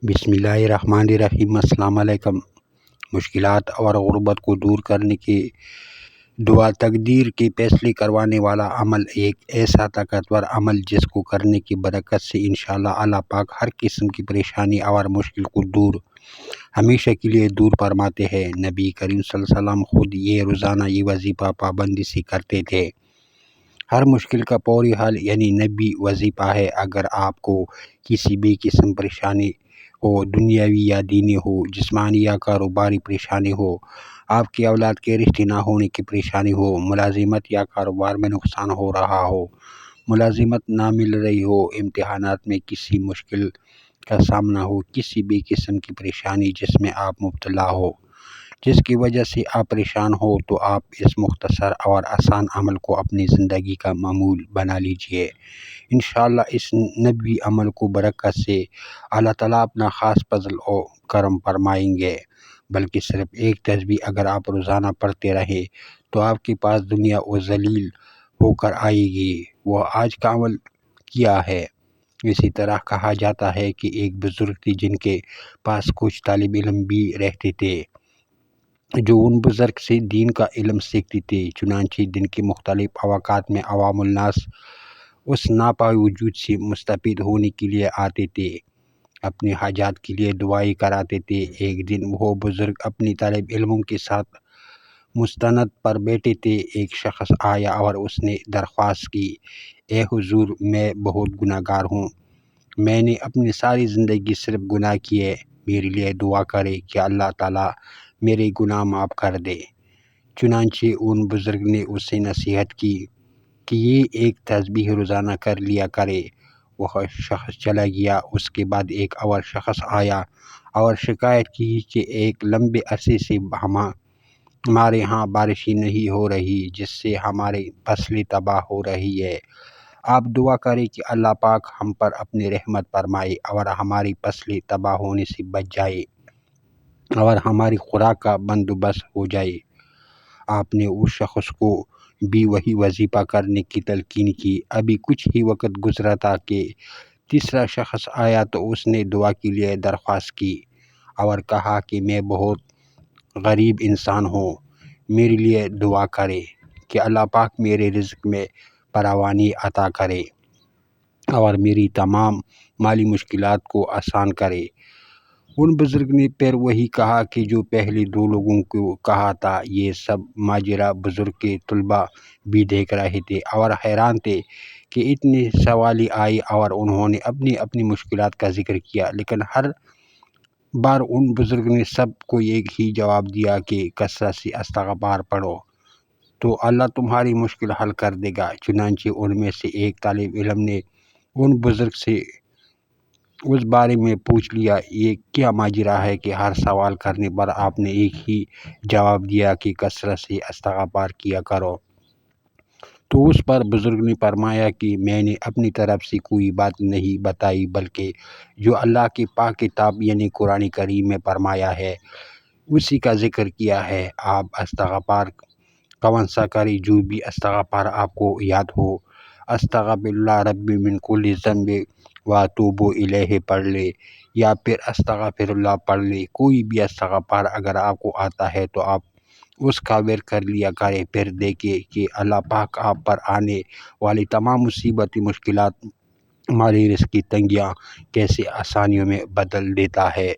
بسم اللہ الرحمن الرحیم۔ السلام علیکم۔ مشکلات اور غربت کو دور کرنے کی دعا تقدیر کے فیصلے کروانے والا عمل، ایک ایسا طاقتور عمل جس کو کرنے کی برکت سے انشاءاللہ اللہ پاک ہر قسم کی پریشانی اور مشکل کو دور ہمیشہ کے لیے دور فرماتے ہیں۔ نبی کریم صلی اللہ علیہ وسلم خود یہ روزانہ یہ وظیفہ پابندی سے کرتے تھے۔ ہر مشکل کا فوری حل یعنی نبی وظیفہ ہے۔ اگر آپ کو کسی بھی قسم پریشانی ہو، دنیاوی یا دینی ہو، جسمانی یا کاروباری پریشانی ہو، آپ کی اولاد کے رشتے نہ ہونے کی پریشانی ہو، ملازمت یا کاروبار میں نقصان ہو رہا ہو، ملازمت نہ مل رہی ہو، امتحانات میں کسی مشکل کا سامنا ہو، کسی بھی قسم کی پریشانی جس میں آپ مبتلا ہو، جس کی وجہ سے آپ پریشان ہو، تو آپ اس مختصر اور آسان عمل کو اپنی زندگی کا معمول بنا لیجئے۔ انشاءاللہ اس نبوی عمل کو برکت سے اللہ تعالیٰ اپنا خاص فضل و کرم فرمائیں گے۔ بلکہ صرف ایک تسبیح اگر آپ روزانہ پڑھتے رہیں تو آپ کے پاس دنیا و ذلیل ہو کر آئے گی۔ وہ آج کا عمل کیا ہے۔ اسی طرح کہا جاتا ہے کہ ایک بزرگ تھے جن کے پاس کچھ طالب علم بھی رہتے تھے جو ان بزرگ سے دین کا علم سیکھتے تھے۔ چنانچہ دن کے مختلف اوقات میں عوام الناس اس ناپائے وجود سے مستفید ہونے کے لیے آتے تھے، اپنے حاجات کے لیے دعائیں کراتے تھے۔ ایک دن وہ بزرگ اپنی طالب علموں کے ساتھ مستند پر بیٹھے تھے۔ ایک شخص آیا اور اس نے درخواست کی، اے حضور، میں بہت گناہ گار ہوں، میں نے اپنی ساری زندگی صرف گناہ کیے، میرے لیے دعا کرے کہ اللہ تعالیٰ میرے گناہ معاف کر دے۔ چنانچہ ان بزرگ نے اسے نصیحت کی کہ یہ ایک تسبیح روزانہ کر لیا کرے۔ وہ شخص چلا گیا۔ اس کے بعد ایک اور شخص آیا اور شکایت کی کہ ایک لمبے عرصے سے ہمارے ہاں بارشیں نہیں ہو رہی، جس سے ہماری فصلیں تباہ ہو رہی ہے۔ آپ دعا کریں کہ اللہ پاک ہم پر اپنی رحمت فرمائے اور ہماری فصلیں تباہ ہونے سے بچ جائے اور ہماری خوراک کا بندوبست ہو جائے۔ آپ نے اس شخص کو بھی وہی وظیفہ کرنے کی تلقین کی۔ ابھی کچھ ہی وقت گزرا تھا کہ تیسرا شخص آیا تو اس نے دعا کے لیے درخواست کی اور کہا کہ میں بہت غریب انسان ہوں، میرے لیے دعا کرے کہ اللہ پاک میرے رزق میں فراوانی عطا کرے اور میری تمام مالی مشکلات کو آسان کرے۔ ان بزرگ نے پھر وہی کہا کہ جو پہلے دو لوگوں کو کہا تھا۔ یہ سب ماجرا بزرگ کے طلباء بھی دیکھ رہے تھے اور حیران تھے کہ اتنے سوالی آئے اور انہوں نے اپنی اپنی مشکلات کا ذکر کیا، لیکن ہر بار ان بزرگ نے سب کو ایک ہی جواب دیا کہ کثرت سے استغفار پڑھو تو اللہ تمہاری مشکل حل کر دے گا۔ چنانچہ ان میں سے ایک طالب علم نے ان بزرگ سے اس بارے میں پوچھ لیا، یہ کیا ماجرا ہے کہ ہر سوال کرنے پر آپ نے ایک ہی جواب دیا کہ کثرت سے استغفار کیا کرو؟ تو اس پر بزرگ نے فرمایا کہ میں نے اپنی طرف سے کوئی بات نہیں بتائی، بلکہ جو اللہ کی پاک کتاب یعنی قرآن کریم میں فرمایا ہے اسی کا ذکر کیا ہے۔ آپ استغفار کون سا کریں؟ جو بھی استغفار آپ کو یاد ہو، استغفر اللہ ربی من کل ذنب واتوب الیہ پڑھ لے یا پھر استغفر اللہ پڑھ لے۔ کوئی بھی استغفار اگر آپ کو آتا ہے تو آپ اس کا ورد کر لیا کریں، پھر دیکھیں کہ اللہ پاک آپ پر آنے والی تمام مصیبتیں، مشکلات، مالی رزق کی تنگیاں کیسے آسانیوں میں بدل دیتا ہے۔